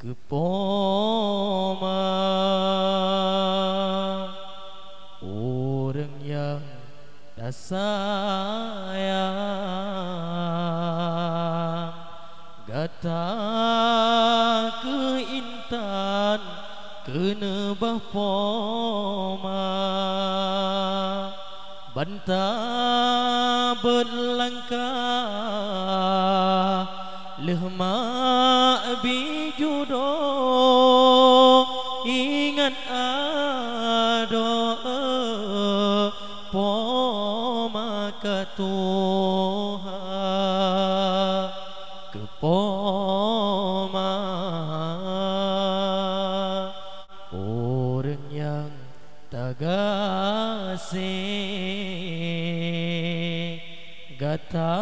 Kepoma orang yang dah sayang gata ke intan kena bahpoma bantah berlangkah lehmak bijudo ingat ado poma katuha kepoma orang yang tagasih gata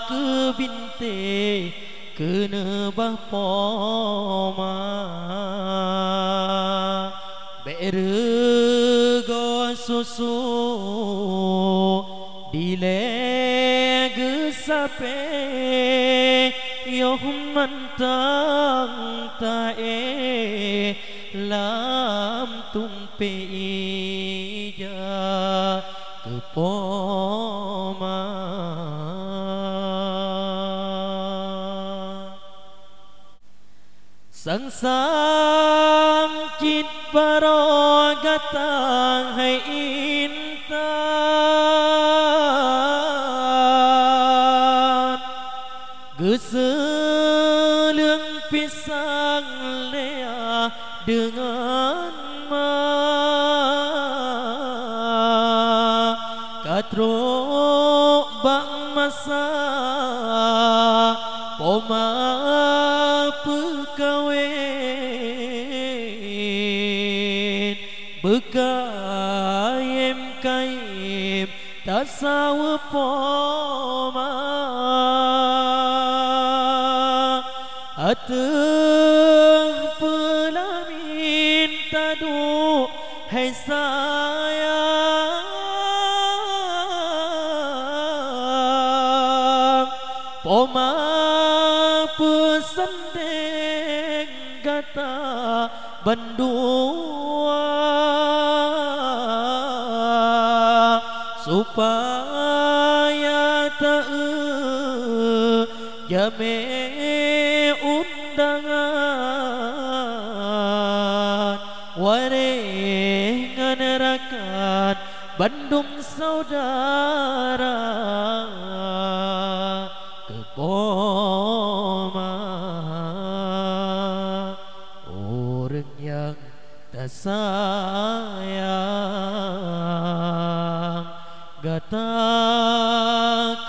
ke binte kena bahpoma berego susu dilege sape yoh mantang tae lam tumpe ija kepoma sang sang cit baro gatang hai intan geseleng pisang lea dengan ma katro bang masa poma pekawin bekayem kayem tasawa poma ateng pelamin tadu hai sayang poma pesendeng gata bandua supaya tak jame undangan warengan rakan Bandung saudara kepoma orang yang tak sayang gata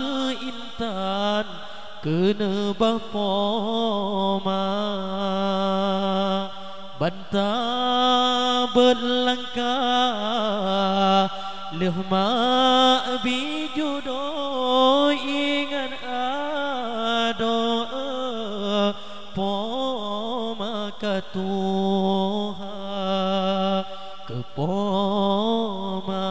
ke intan kena bahpoma bantah berlangkah lehmak bijudo ingat ado poma katuha kepoma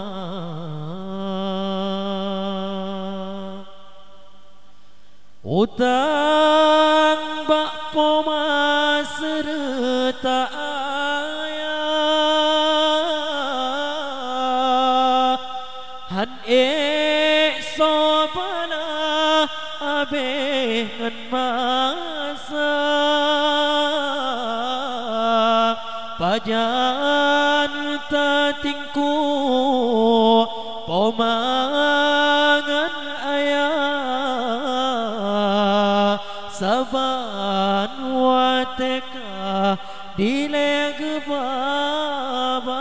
utang bak poma serta ayah han sobana abengan masa pajan tatingku pomangan ayah saban wateka dileg babang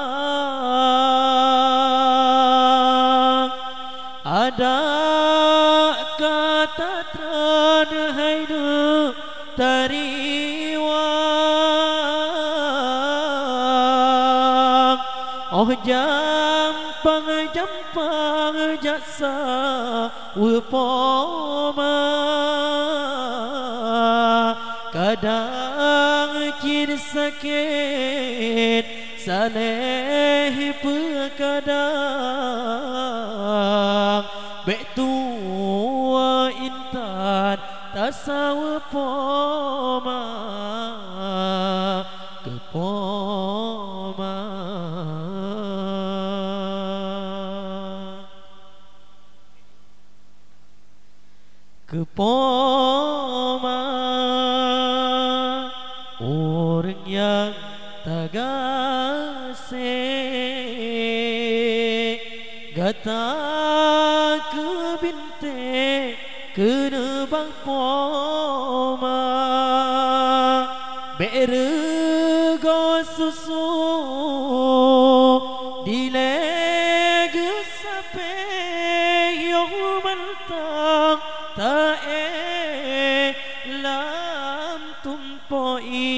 ada kata tran haide tariwang oh jampang jasa upoma kadang cir sakit saleh pekadang bek tua intan tasawa poma Kepoma orang yang tagasih gata ke binte kena bang poma berego susu dilege sape yo mentang ta lam tumpoi